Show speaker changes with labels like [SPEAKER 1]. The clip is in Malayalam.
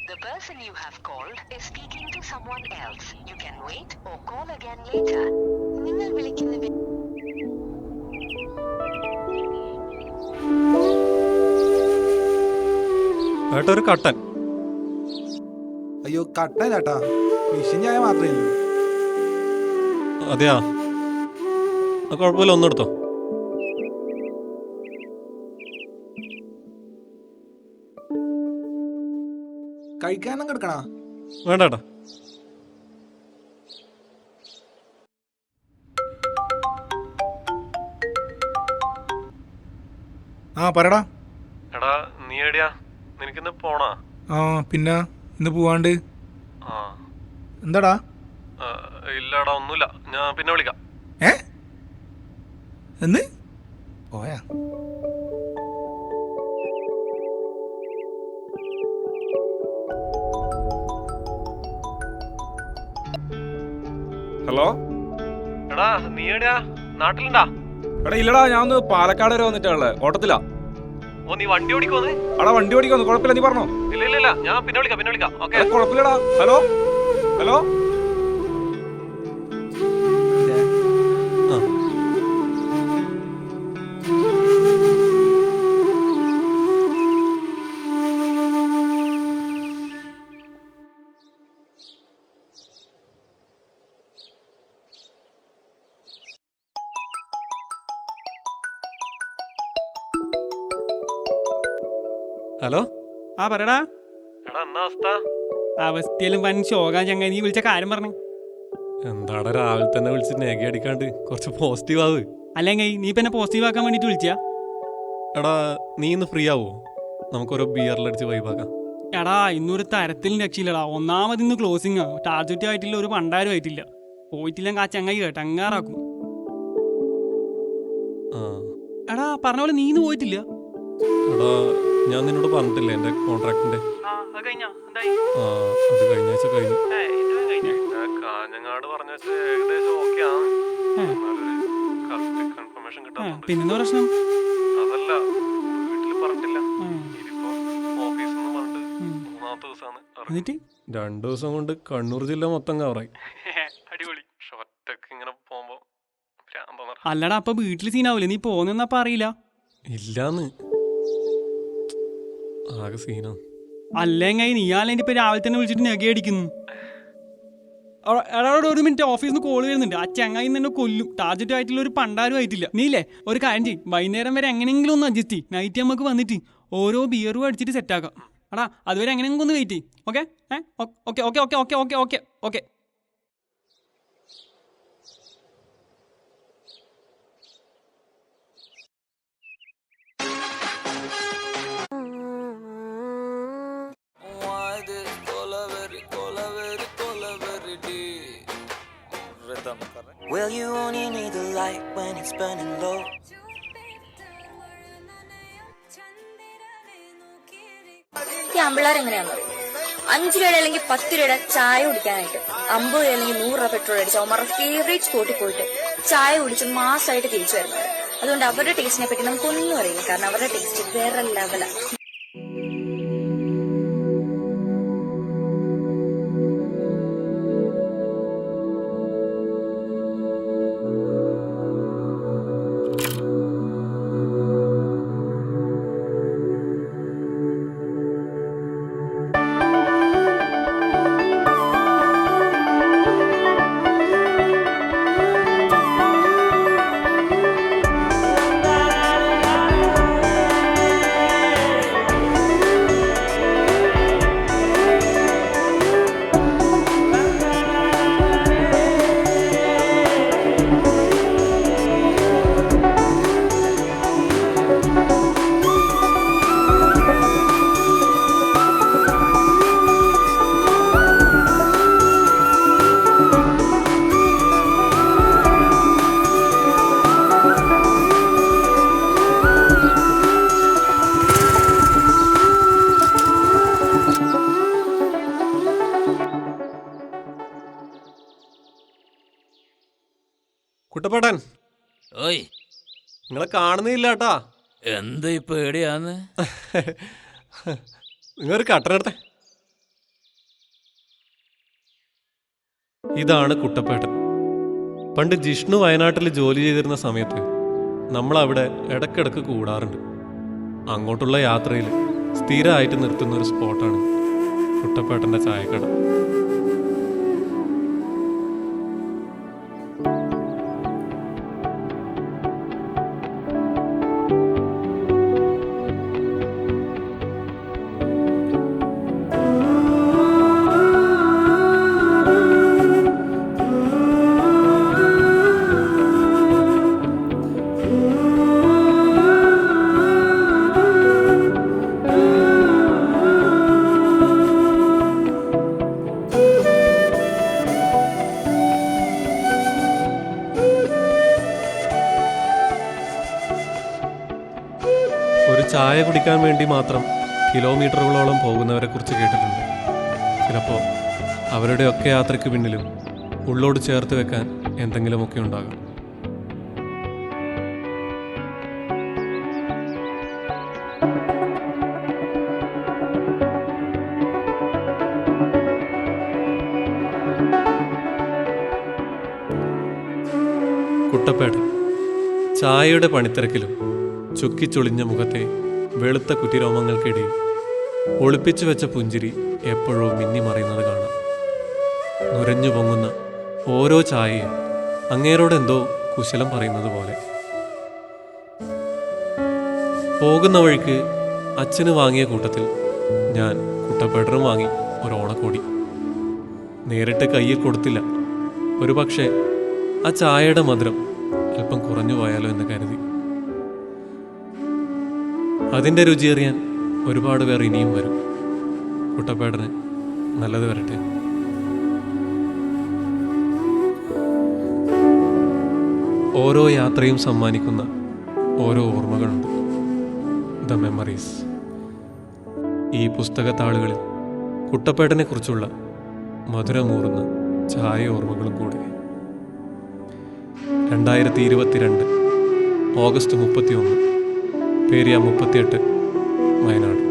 [SPEAKER 1] The person you have called is speaking to someone else. You can wait or call again later. നിങ്ങൾ വിളിക്കുന്ന
[SPEAKER 2] ഏട്ടാ ഒരു കട്ടൻ.
[SPEAKER 3] അയ്യോ കട്ടൻ ചേട്ടാ, ഫിഷിങ് ചായ മാത്രമേ ഉള്ളൂ.
[SPEAKER 2] അതെയാ, കുഴപ്പമില്ല, ഒന്നെടുത്തോ.
[SPEAKER 3] കഴിക്കാനും കിടക്കണ?
[SPEAKER 2] വേണ്ട ഏട്ടാ.
[SPEAKER 3] ആ പറടാ.
[SPEAKER 2] എടാ നീ എവിടെയാ? നിനക്കിന്ന് പോണാ?
[SPEAKER 3] ആ പിന്നെ ഇന്ന് പോവാണ്ട്.
[SPEAKER 2] ആ
[SPEAKER 3] എന്താടാ?
[SPEAKER 2] ഇല്ലടാ ഒന്നുമില്ല, ഞാൻ പിന്നെ വിളിക്കാം.
[SPEAKER 3] എന്ന് പോയാ?
[SPEAKER 4] ഹലോ
[SPEAKER 2] എടാ നീ എവിടെയാ? നാട്ടിലുണ്ടാ?
[SPEAKER 4] എടാ ഇല്ലടാ, ഞാൻ ഒന്ന് പാലക്കാട് വരെ വന്നിട്ടുള്ളത്, ഓട്ടത്തിലാ.
[SPEAKER 2] ഓ നീ വണ്ടി ഓടിക്കോന്ന്?
[SPEAKER 4] എടാ വണ്ടി ഓടിക്കൊന്നു, കുഴപ്പമില്ല, നീ പറഞ്ഞോ.
[SPEAKER 2] ഇല്ല ഞാൻ പിന്നെ വിളിക്കാം. ഓക്കെ
[SPEAKER 4] കുഴപ്പമില്ലടാ. Hello hello
[SPEAKER 2] hello.
[SPEAKER 5] ആ പറടാ.
[SPEAKER 2] എടാ എന്നാ അവസ്ഥ?
[SPEAKER 5] അവസ്ഥയിലും വൻ ശോകാൻ ചങ്ങ. നീ വിളിച്ച കാര്യം പറഞ്ഞു.
[SPEAKER 2] എന്താടാ രാവിലെ തന്നെ വിളിച്ച് നെഗി അടിക്കാണ്ട് കുറച്ച് പോസിറ്റീവ് ആവ്.
[SPEAKER 5] അല്ലെങ്കിൽ നീ പിന്നെ പോസിറ്റീവ് ആക്കാൻ വേണ്ടിട്ട് വിളിച്ചാ?
[SPEAKER 2] എടാ നീ ഇന്ന് ഫ്രീ ആവോ? നമുക്കൊരു ബിയറിലടിച്ച് വൈബാക്കാം.
[SPEAKER 5] എടാ ഇന്നൊരു തരത്തിലും രക്ഷയില്ലടാ. ഒന്നാമത് ഇന്ന് ക്ലോസിംഗ് ടാർജറ്റ് ആയിട്ടില്ല, ഒരു പണ്ടാരും ആയിട്ടില്ല. പോയിട്ടില്ലെങ്കിൽ ആ ചങ്ങായി കേട്ടങ്ങാറാക്കും. എടാ പറഞ്ഞ പോലെ നീ ഇന്ന് പോയിട്ടില്ല?
[SPEAKER 2] എടാ ഞാൻ നിന്നോട് പറഞ്ഞിട്ടില്ലേ എന്റെ കോൺട്രാക്ടിന്റെ? അത് കഴിഞ്ഞ ആഴ്ച കഴിഞ്ഞു. കാഞ്ഞങ്ങാട് പറഞ്ഞ ഏകദേശം ഓക്കെ ആണ്. കൺഫർമേഷൻ കിട്ടാൻ.
[SPEAKER 5] പിന്നെന്താ പ്രശ്നം?
[SPEAKER 2] അതല്ല, വീട്ടില് പറഞ്ഞിട്ടില്ല. ഇതിപ്പോ ഓഫീസിൽ നിന്ന് പറഞ്ഞിട്ട് 3-ാമത്തെ ദിവസമാണ്. 2 ദിവസം കൊണ്ട് കണ്ണൂർ ജില്ല മൊത്തം കവറായി.
[SPEAKER 5] അടിപൊളി.
[SPEAKER 2] ഒറ്റക്ക് ഇങ്ങനെ പോകുമ്പോ
[SPEAKER 5] അല്ലടാ അപ്പൊ വീട്ടില് സീനാവൂലേ? നീ പോന്നപ്പ അറിയില്ല?
[SPEAKER 2] ഇല്ലാന്ന്, ആകെ സീനാണ്.
[SPEAKER 5] അല്ലെങ്കിൽ നീയാലെന്റെ ഇപ്പൊ രാവിലെ തന്നെ വിളിച്ചിട്ട് നെഗ അടിക്കുന്നു. എടാ ഒരു മിനിറ്റ്, ഓഫീസിൽ നിന്ന് കോള് വരുന്നുണ്ട്. ആ ചങ്ങായി തന്നെ കൊല്ലും. ടാർജറ്റ് ആയിട്ടുള്ള ഒരു പണ്ടാരും ആയിട്ടില്ല. നീല്ലേ ഒരു കാര്യം ചെയ്യും, വൈകുന്നേരം വരെ എങ്ങനെയെങ്കിലും ഒന്ന് അഡ്ജസ്റ്റ് ചെയ്യും. നൈറ്റ് നമുക്ക് വന്നിട്ട് ഓരോ ബിയറും അടിച്ചിട്ട് സെറ്റാക്കാം. എടാ അതുവരെ എങ്ങനെയെങ്കിലും ഒന്ന് വെയിറ്റ് ചെയ്യും. Okay okay okay okay okay okay okay okay.
[SPEAKER 6] Well, you only need the light when it's burning low.
[SPEAKER 7] ഈ ആമ്പിള്ളേർ എങ്ങനെയാണെന്ന് അറിയും? 5 രൂപയുടെ അല്ലെങ്കിൽ 10 രൂപയുടെ ചായ കുടിക്കാനായിട്ട് 50 രൂപ അല്ലെങ്കിൽ 100 രൂപ പെട്രോൾ അടിച്ച് അവന്മാരുടെ ഫേവറേറ്റ് സ്പോട്ടിൽ പോയിട്ട് ചായ കുടിച്ച് മാസമായിട്ട് തിരിച്ചു വരുന്നത്. അതുകൊണ്ട് അവരുടെ ടേസ്റ്റിനെ പറ്റി നമുക്കൊന്നും അറിയില്ല. കാരണം അവരുടെ ടേസ്റ്റ് വേറെ ലെവലാണ്.
[SPEAKER 2] കുട്ടപ്പാട്ടൻ,
[SPEAKER 8] ഓയ്
[SPEAKER 2] നിങ്ങളെ കാണുന്നില്ല കേട്ടാ.
[SPEAKER 8] എന്താ ഇപ്പൊ എവിടെയാന്ന്?
[SPEAKER 2] നിങ്ങളൊരു കട്ടൻ എടുത്തേ. ഇതാണ് കുട്ടപ്പേട്ടൻ. പണ്ട് ജിഷ്ണു വയനാട്ടിൽ ജോലി ചെയ്തിരുന്ന സമയത്ത് നമ്മളവിടെ ഇടയ്ക്കിടയ്ക്ക് കൂടാറുണ്ട്. അങ്ങോട്ടുള്ള യാത്രയിൽ സ്ഥിരമായിട്ട് നിർത്തുന്ന ഒരു സ്പോട്ടാണ് കുട്ടപ്പേട്ടൻ്റെ ചായക്കട. ഒരു ചായ കുടിക്കാൻ വേണ്ടി മാത്രം കിലോമീറ്ററുകളോളം പോകുന്നവരെ കുറിച്ച് കേട്ടിട്ടുണ്ട്. ചിലപ്പോൾ അവരുടെയൊക്കെ യാത്രയ്ക്ക് പിന്നിലും ഉള്ളോട് ചേർത്ത് വെക്കാൻ എന്തെങ്കിലുമൊക്കെ ഉണ്ടാകും. കുട്ടപ്പേട്ടൻ ചായയുടെ പണിത്തിരക്കിലും ചുക്കിച്ചൊളിഞ്ഞ മുഖത്തെ വെളുത്ത കുറ്റിരോമങ്ങൾക്കിടയിൽ ഒളിപ്പിച്ചു വെച്ച പുഞ്ചിരി എപ്പോഴോ മിന്നിമറയുന്നത് കാണാം. നുരഞ്ഞു പൊങ്ങുന്ന ഓരോ ചായയും അങ്ങേരോടെന്തോ കുശലം പറയുന്നത് പോലെ. പോകുന്ന വഴിക്ക് അച്ഛന് വാങ്ങിയ കൂട്ടത്തിൽ ഞാൻ കുട്ടപ്പേട്ടനും വാങ്ങി ഒരു ഓണക്കോടി. നേരിട്ട് കയ്യിൽ കൊടുത്തില്ല. ഒരു പക്ഷേ ആ ചായയുടെ മധുരം അല്പം കുറഞ്ഞു പോയാലോ എന്ന് കരുതി. അതിൻ്റെ രുചിയറിയാൻ ഒരുപാട് പേർ ഇനിയും വരും. കുട്ടപ്പേട്ടന് നല്ലത് വരട്ടെ. ഓരോ യാത്രയും സമ്മാനിക്കുന്ന ഓരോ ഓർമ്മകളുണ്ട്. The memories. ഈ പുസ്തകത്താളുകളിൽ കുട്ടപ്പേട്ടനെ കുറിച്ചുള്ള മധുരമൂറുന്ന ചായ ഓർമ്മകളും കൂടി. 2022 ഓഗസ്റ്റ് 31, പേരിയ 38, വയനാട്.